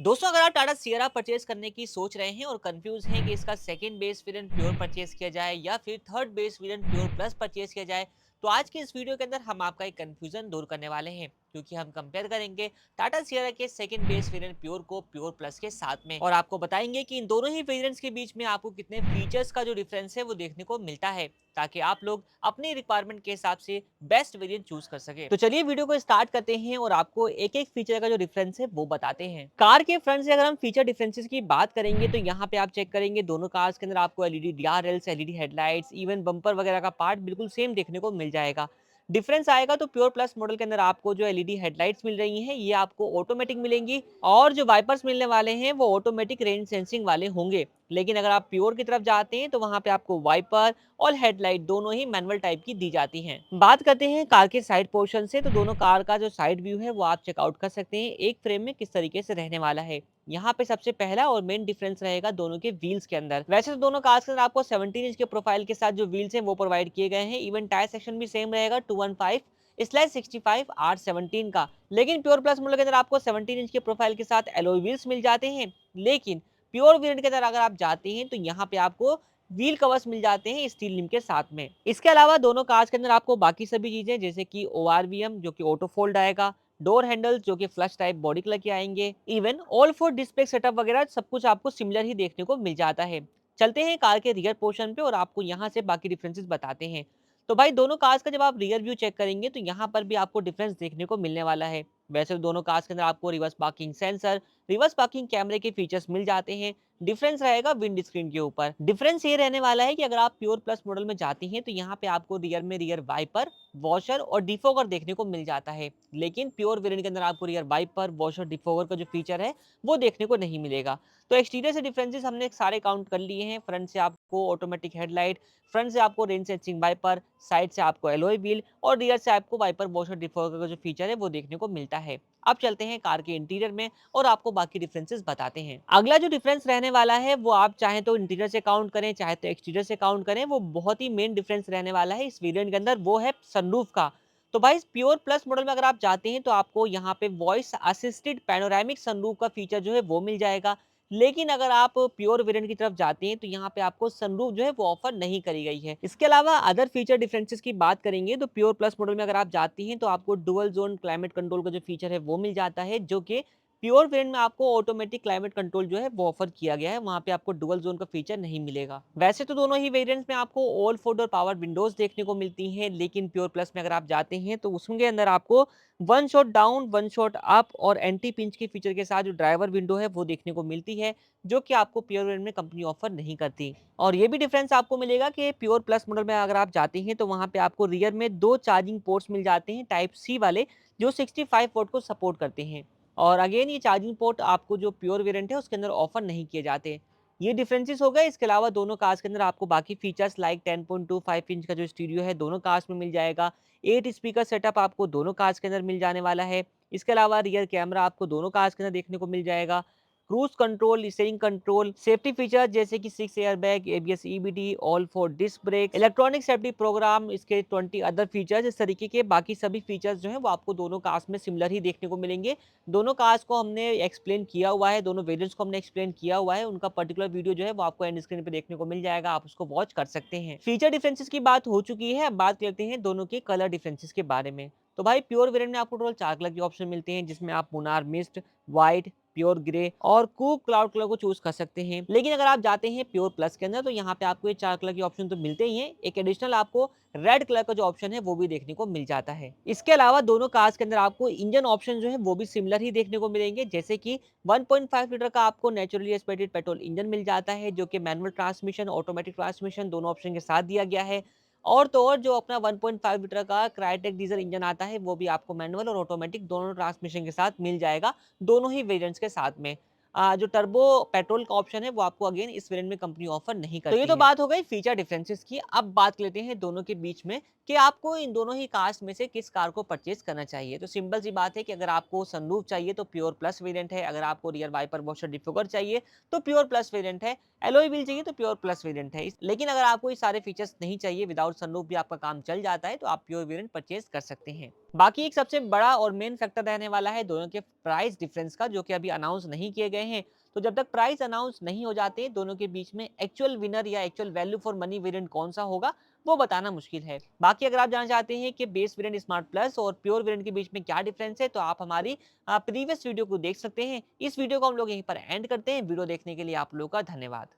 दोस्तों, अगर आप टाटा सियरा परचेज करने की सोच रहे हैं और कंफ्यूज हैं कि इसका second base variant pure purchase किया जाए या फिर third base variant pure plus purchase किया जाए, तो आज की इस वीडियो के अंदर हम आपका एक कंफ्यूजन दूर करने वाले हैं, क्योंकि हम कंपेयर करेंगे टाटा सियरा के सेकंड बेस वेरिएंट प्योर को प्योर प्लस के साथ में, और आपको बताएंगे कि इन दोनों ही वेरिएंट्स के बीच में आपको कितने फीचर्स का जो डिफरेंस है वो देखने को मिलता है, ताकि आप लोग अपनी रिक्वायरमेंट के हिसाब से बेस्ट वेरिएंट चूज कर सके। तो चलिए वीडियो को स्टार्ट करते हैं और आपको एक एक फीचर का जो डिफरेंस है वो बताते हैं। कार के फ्रंट से अगर हम फीचर डिफरेंसेस की बात करेंगे तो यहाँ पे आप चेक करेंगे दोनों कार्स के अंदर आपको LED DRLs, LED headlights, even bumper वगैरह का पार्ट बिल्कुल सेम देखने को मिल जाएगा। डिफरेंस आएगा तो प्योर प्लस मॉडल के अंदर आपको जो एलईडी हेडलाइट्स मिल रही हैं ये आपको ऑटोमेटिक मिलेंगी, और जो वाइपर्स मिलने वाले हैं वो ऑटोमेटिक रेन सेंसिंग वाले होंगे। लेकिन अगर आप प्योर की तरफ जाते हैं तो वहां पे आपको वाइपर और हेडलाइट दोनों ही मैनुअल टाइप की दी जाती हैं। बात करते हैं कार के साइड पोर्शन से, तो दोनों कार का जो साइड व्यू है वो आप चेकआउट कर सकते हैं एक फ्रेम में किस तरीके से रहने वाला है। यहाँ पे सबसे पहला और मेन डिफरेंस रहेगा दोनों के व्हील्स के अंदर। वैसे तो दोनों कार्स के अंदर आपको 17 इंच के प्रोफाइल के साथ जो व्हील्स हैं वो प्रोवाइड किए गए हैं। इवन टायर सेक्शन भी सेम रहेगा 215/65 R17 का। लेकिन प्योर प्लस मॉडल के अंदर आपको 17 इंच के प्रोफाइल के साथ एलॉय व्हील्स मिल जाते हैं। लेकिन प्योर वेरिएंट के अंदर अगर आप जाते हैं तो यहाँ पे आपको व्हील कवर्स मिल जाते हैं स्टील रिम के साथ में। इसके अलावा दोनों कार्स के अंदर आपको बाकी सभी चीजें जैसे कि ओआरवीएम जो कि ऑटो फोल्ड आएगा, डोर हैंडल्स जो कि फ्लश टाइप बॉडी कलर के आएंगे, even all four display setup वगैरह सब कुछ आपको सिमिलर ही देखने को मिल जाता है। चलते हैं कार के रियर पोर्शन पे और आपको यहाँ से बाकी डिफरेंसेस बताते हैं। तो भाई दोनों कार्स का जब आप रियर व्यू चेक करेंगे तो यहाँ पर भी आपको डिफरेंस देखने को मिलने वाला है। वैसे तो दोनों कार्स के अंदर आपको reverse parking sensor, reverse parking कैमरे के फीचर्स मिल जाते हैं। डिफरेंस रहेगा विंड स्क्रीन के ऊपर। डिफरेंस ये रहने वाला है कि अगर आप प्योर प्लस मॉडल में जाती हैं तो यहाँ पे आपको रियर में रियर वाइपर, वॉशर और डिफोगर देखने को मिल जाता है। लेकिन प्योर वेरिएंट के अंदर आपको रियर वाइपर, वॉशर, डिफोगर का जो फीचर है वो देखने को नहीं मिलेगा। तो एक्सटीरियर से डिफरेंसेस हमने सारे काउंट कर लिए हैं। फ्रंट से आपको ऑटोमेटिक हेडलाइट, फ्रंट से आपको रेन सेंसिंग वाइपर, साइड से आपको एलॉय व्हील और रियर से आपको वाइपर, वॉशर, डिफोगर का जो फीचर है वो देखने को मिलता है। अब चलते हैं कार के इंटीरियर में और आपको बाकी डिफरेंसेस बताते हैं। अगला जो डिफरेंस रहने वाला है वो आप चाहे तो इंटीरियर से काउंट करें चाहे तो एक्सटीरियर से काउंट करें, वो बहुत ही मेन डिफरेंस रहने वाला है इस वेरिएंट के अंदर, वो है सनरूफ का। तो भाई प्योर प्लस मॉडल में अगर आप जाते हैं तो आपको यहाँ पे वॉइस असिस्टेड पैनोरामिक सनरूफ का फीचर जो है वो मिल जाएगा। लेकिन अगर आप प्योर वेरिएंट की तरफ जाते हैं तो यहाँ पे आपको सनरूफ जो है वो ऑफर नहीं करी गई है। इसके अलावा अदर फीचर डिफरेंसेस की बात करेंगे तो प्योर प्लस मॉडल में अगर आप जाती हैं तो आपको डुअल जोन क्लाइमेट कंट्रोल का जो फीचर है वो मिल जाता है, जो कि प्योर वेरिएंट में आपको ऑटोमेटिक क्लाइमेट कंट्रोल जो है वो ऑफर किया गया है। वहां पे आपको डुअल जोन का फीचर नहीं मिलेगा। वैसे तो दोनों ही वेरिएंट्स में आपको ऑल फोल्ड और पावर विंडोज देखने को मिलती हैं, लेकिन प्योर प्लस में अगर आप जाते हैं तो उसके अंदर आपको one shot down, one shot up और एंटी पिंच के फीचर के साथ जो ड्राइवर विंडो है वो देखने को मिलती है, जो कि आपको प्योर वेरिएंट में कंपनी ऑफर नहीं करती। और ये भी डिफरेंस आपको मिलेगा कि प्योर प्लस मॉडल में अगर आप जाते हैं तो वहां पे आपको रियर में दो चार्जिंग पोर्ट्स मिल जाते हैं टाइप सी वाले, जो 65 वोल्ट को सपोर्ट करते हैं। और अगेन ये चार्जिंग पोर्ट आपको जो प्योर वेरिएंट है उसके अंदर ऑफर नहीं किए जाते। ये डिफरेंसेस हो गए। इसके अलावा दोनों कार्स के अंदर आपको बाकी फीचर्स लाइक 10.25 इंच का जो स्टीरियो है दोनों कार्स में मिल जाएगा। 8 स्पीकर सेटअप आपको दोनों कार्स के अंदर मिल जाने वाला है। इसके अलावा रियर कैमरा आपको दोनों कार्स के अंदर देखने को मिल जाएगा। Cruise control, steering control, safety feature जैसे कि 6 airbag, ABS, EBD, all four disc brake, electronic safety programme, इसके 20 अदर फीचर्स, इस तरीके के बाकी सभी फीचर्स जो हैं वो आपको दोनों कार्स में सिमिलर ही देखने को मिलेंगे। दोनों कार्स को हमने एक्सप्लेन किया हुआ है, दोनों वेरिएंट्स को हमने एक्सप्लेन किया हुआ है। उनका पर्टिकुलर वीडियो जो है वो आपको एंड स्क्रीन पे देखने को मिल जाएगा, आप उसको वॉच कर सकते हैं। फीचर डिफरेंसेस की बात हो चुकी है, अब बात करते हैं दोनों के कलर डिफरेंसेस के बारे में। तो भाई प्योर वेरिएंट में आपको टोटल 4 कलर के ऑप्शन मिलते हैं, जिसमें आप Munnar mist, white, pure grey और कूप क्लाउड कलर को चूज कर सकते हैं। लेकिन अगर आप जाते हैं प्योर प्लस के अंदर तो यहाँ पे आपको ये 4 कलर के ऑप्शन तो मिलते ही हैं, एक एडिशनल आपको रेड कलर का जो ऑप्शन है वो भी देखने को मिल जाता है। इसके अलावा दोनों कार्स के अंदर आपको इंजन ऑप्शन जो है वो भी सिमिलर ही देखने को मिलेंगे, जैसे कि 1.5 लीटर का आपको नेचुरली एस्पिरेटेड पेट्रोल इंजन मिल जाता है, जो कि मैनुअल ट्रांसमिशन, ऑटोमेटिक ट्रांसमिशन दोनों ऑप्शन के साथ दिया गया है। और तो और जो अपना 1.5 लीटर का क्रायोटेक डीजल इंजन आता है वो भी आपको मैनुअल और ऑटोमेटिक दोनों ट्रांसमिशन के साथ मिल जाएगा, दोनों ही वेरिएंट्स के साथ में। जो टर्बो पेट्रोल का ऑप्शन है वो आपको अगेन इस वेरिएंट में कंपनी ऑफर नहीं करती है। तो ये तो बात हो गई फीचर डिफरेंसेस की। अब बात लेते हैं दोनों के बीच में कि आपको इन दोनों ही कार्स में से किस कार को परचेज करना चाहिए। तो सिंपल सी बात है कि अगर आपको सनरूफ चाहिए तो प्योर प्लस वेरिएंट है, अगर आपको रियर वाइपर, वॉशर, डिफोगर चाहिए तो प्योर प्लस वेरिएंट है, एलॉय व्हील चाहिए तो प्योर प्लस वेरिएंट है। लेकिन अगर आपको ये सारे फीचर्स नहीं चाहिए, विदाउट सनरूफ भी आपका काम चल जाता है, तो आप प्योर वेरिएंट परचेज कर सकते हैं। बाकी एक सबसे बड़ा और मेन फैक्टर रहने वाला है दोनों के प्राइस डिफरेंस का, जो कि अभी अनाउंस नहीं किए गए हैं। तो जब तक प्राइस अनाउंस नहीं हो जाते दोनों के बीच में एक्चुअल विनर या actual value for money variant कौन सा होगा, वो बताना मुश्किल है। बाकी अगर आप जानना चाहते हैं कि बेस वेरिएंट स्मार्ट प्लस और प्योर वेरिएंट के बीच में क्या डिफरेंस है, तो आप हमारी प्रीवियस वीडियो को देख सकते हैं। इस वीडियो को हम लोग यहीं पर एंड करते हैं। वीडियो देखने के लिए आप लोगों का धन्यवाद।